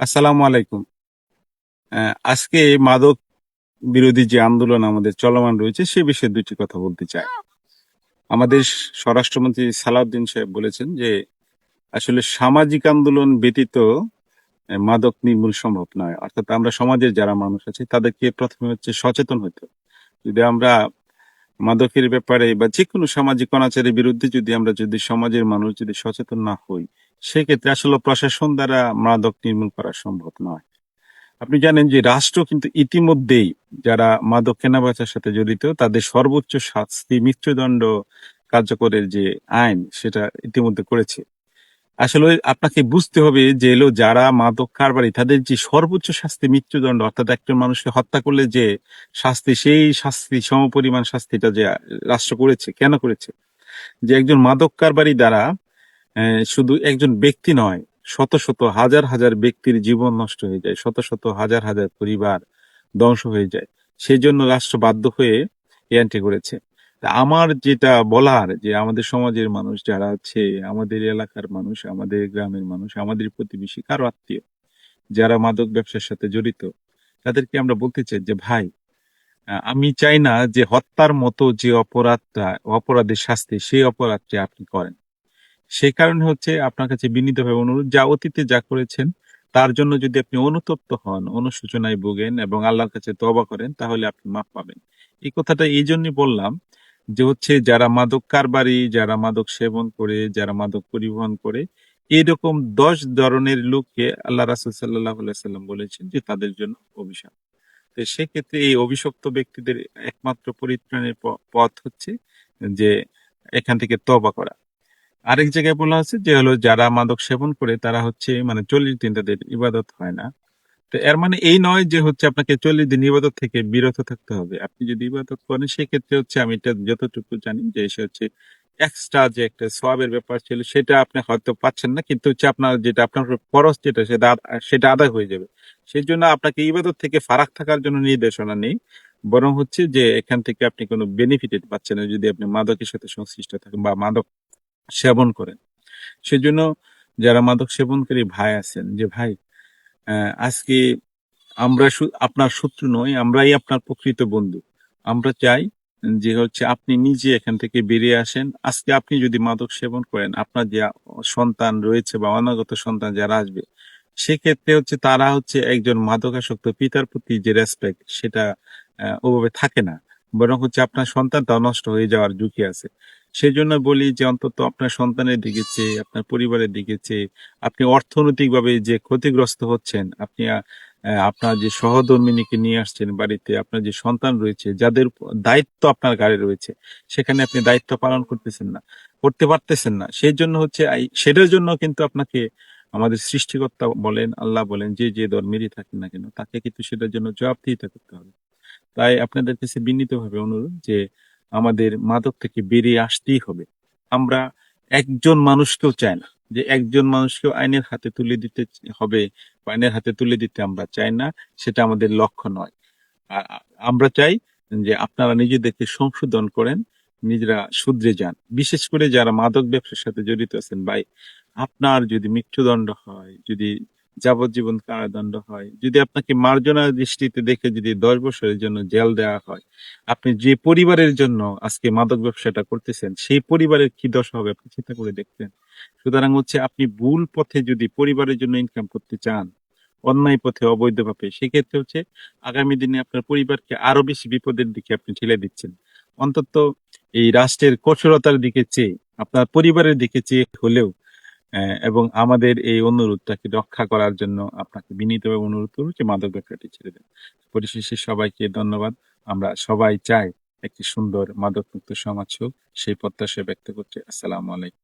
আসসালামু আলাইকুম। আজকে মাদক বিরোধী যে আন্দোলন আমাদের চলমান রয়েছে সে বিষয়ে ২ টি কথা বলতে চাই। আমাদের স্বরাষ্ট্রমন্ত্রী সালাউদ্দিন সাহেব বলেছেন যে, আসলে সামাজিক আন্দোলন ব্যতীত মাদক নির্মূল সম্ভব নয়। অর্থাৎ আমরা সমাজের যারা মানুষ আছে তাদেরকে ১ম এ হচ্ছে সচেতন হইতে হবে। যদি আমরা মাদকের ব্যাপারে বা যেকোনো সামাজিক অনাচারের বিরুদ্ধে যদি সমাজের মানুষ যদি সচেতন না হই, সেক্ষেত্রে আসলে প্রশাসন দ্বারা মাদক নির্মূল করা সম্ভব নয়। আপনি জানেন যে রাষ্ট্র কিন্তু ইতিমধ্যেই যারা মাদক কেনাবেচার সাথে জড়িত তাদের সর্বোচ্চ শাস্তি মৃত্যুদণ্ড কার্যকরের যে আইন সেটা ইতিমধ্যে করেছে। আসলে আপনাকে বুঝতে হবে যে যারা মাদক কারবারি তাদের যে সর্বোচ্চ শাস্তি মৃত্যুদণ্ড, অর্থাৎ একজন মানুষকে হত্যা করলে যে শাস্তি, সেই শাস্তি সমপরিমাণ শাস্তিটা যে রাষ্ট্র করেছে। কেন করেছে? যে একজন মাদক কারবারি দ্বারা শুধু একজন ব্যক্তি নয়, শত শত হাজার হাজার ব্যক্তির জীবন নষ্ট হয়ে যায়। শত শত হাজার হাজার পরিবার ধ্বংস হয়ে যায়। সেজন্য রাষ্ট্র বাধ্য হয়ে এই আইনটি করেছে। তা আমার যেটা বলার যে আমাদের সমাজের মানুষ যারা আছে, আমাদের এলাকার মানুষ, আমাদের গ্রামের মানুষ, আমাদের প্রতিবেশী কারো আত্মীয় যারা মাদক ব্যবসার সাথে জড়িত, তাদেরকে আমরা বলতে চাই যে ভাই, আমি চাই না যে হত্যার মতো যে অপরাধের শাস্তি সেই অপরাধটি আপনি করেন। সেই কারণে হচ্ছে আপনার কাছে বিনীতভাবে অনুরোধ, যা অতীতে যা করেছেন তার জন্য যদি আপনি অনুতপ্ত হন, অনুশোচনায় ভোগেন এবং আল্লাহর কাছে তওবা করেন তাহলে আপনি মাফ পাবেন। এই কথাটা এইজন্যই বললাম যে হচ্ছে যারা মাদক কারবারি, যারা মাদক সেবন করে, যারা মাদক পরিবহন করে, এরকম ১০ ধরনের লোককে আল্লাহ রাসূল সাল্লাল্লাহু আলাইহি ওয়াসাল্লাম বলেছেন যে তাদের জন্য অভিশাপ। তো সেক্ষেত্রে এই অভিশপ্ত ব্যক্তিদের একমাত্র পরিত্রাণের পথ হচ্ছে যে এখান থেকে তওবা করা। আরেক জায়গায় বলা আছে যে যারা মাদক সেবন করে তারা হচ্ছে মানে ৪০ দিন তাদের ইবাদত হয় না। তো এর মানে এই নয় যে হচ্ছে আপনাকে ৪০ দিন ইবাদত থেকে বিরত থাকতে হবে। আপনি যদি ইবাদত করেন সেক্ষেত্রে হচ্ছে আমি এটা যতটুকু জানি যে সে হচ্ছে এক্সট্রা যে একটা সওয়াবের ব্যাপার ছিল সেটা আপনি হয়তো পাচ্ছেন না। কিন্তু হচ্ছে আপনার যেটা আপনার উপর ফরজ যেটা সেটা আদায় হয়ে যাবে। সেজন্য আপনাকে ইবাদত থেকে ফারাক থাকার জন্য নির্দেশনা নেই। বরং হচ্ছে যে এখান থেকে আপনি কোনো বেনিফিট পাচ্ছেন না যদি আপনি মাদকের সাথে সংশ্লিষ্ট থাকেন বা মাদক সেবন করেন। সেজন্য যারা মাদক সেবনকারী ভাই আছেন যে ভাই, আজকে আমরা আপনার শত্রু নই, আমরাই আপনার প্রকৃত বন্ধু। আমরা চাই যে হচ্ছে আপনি নিজে এখান থেকে বেরিয়ে আসেন। আজকে আপনি যদি মাদক সেবন করেন, আপনার যে সন্তান রয়েছে বা অনাগত সন্তান যারা আসবে, সেক্ষেত্রে হচ্ছে তারা হচ্ছে একজন মাদকাসক্ত পিতার প্রতি যে রেসপেক্ট সেটা ওভাবে থাকে না। বরং হচ্ছে আপনার সন্তানটাও নষ্ট হয়ে যাওয়ার ঝুঁকি আছে। সেজন্য বলি যে অন্তত আপনার সন্তানের দিকে চেয়ে, আপনার পরিবারের দিকে চেয়ে, আপনি অর্থনৈতিকভাবে যে ক্ষতিগ্রস্ত হচ্ছেন, আপনি আপনার যে সহধর্মিণীকে নিয়ে আসছেন বাড়িতে, আপনার যে সন্তান রয়েছে, যাদের দায়িত্ব আপনার ঘাড়ে রয়েছে, সেখানে আপনি দায়িত্ব পালন করতেছেন না, করতে পারতেছেন না। সেজন্য হচ্ছে সেটার জন্য কিন্তু আপনাকে আমাদের সৃষ্টিকর্তা বলেন, আল্লাহ বলেন, যে ধর্মেরই থাকেন না কেন, তাকে কিন্তু সেটার জন্য জবাবদিহিতা করতে হবে। তাই আপনাদের কাছে বিনীতভাবে অনুরোধ যে আমাদের মাদক থেকে বেরিয়ে আসতেই হবে। আমরা একজন মানুষকেও চাই না যে একজন মানুষকেও আইনের হাতে তুলে দিতে হবে বা আইনের হাতে তুলে দিতে আমরা চাই না। সেটা আমাদের লক্ষ্য নয়। আমরা চাই যে আপনারা নিজেদেরকে সংশোধন করেন, নিজেরা শুধরে যান। বিশেষ করে যারা মাদক ব্যবসার সাথে জড়িত আছেন ভাই, আপনার যদি মৃত্যুদণ্ড হয়, যদি যাবজ্জীবন কারাদণ্ড হয়, যদি আপনাকে মার্জনা দৃষ্টিতে দেখে যদি ১০ বছরের জন্য জেল দেওয়া হয়, আপনি যে পরিবারের জন্য আজকে মাদক ব্যবসাটা করতেছেন, সেই পরিবারের কি দশা হবে আপনি চিন্তা করে দেখবেন? সুতরাং হচ্ছে আপনি ভুল পথে যদি পরিবারের জন্য ইনকাম করতে চান, অন্যায় পথে অবৈধভাবে, সেক্ষেত্রে হচ্ছে আগামী দিনে আপনার পরিবারকে আরো বেশি বিপদের দিকে আপনি ঠেলে দিচ্ছেন। অন্তত এই রাষ্ট্রের কঠোরতার দিকে চেয়ে, আপনার পরিবারের দিকে চেয়ে হলেও এবং আমাদের এই অনুরোধটাকে রক্ষা করার জন্য আপনাকে বিনীতভাবে অনুরোধ করব যে মাদক ব্যবসাটি ছেড়ে দেন। পরিশেষে সবাইকে ধন্যবাদ। আমরা সবাই চাই একটি সুন্দর মাদকমুক্ত সমাজ হোক, সেই প্রত্যাশা ব্যক্ত করছি। আসসালামু আলাইকুম।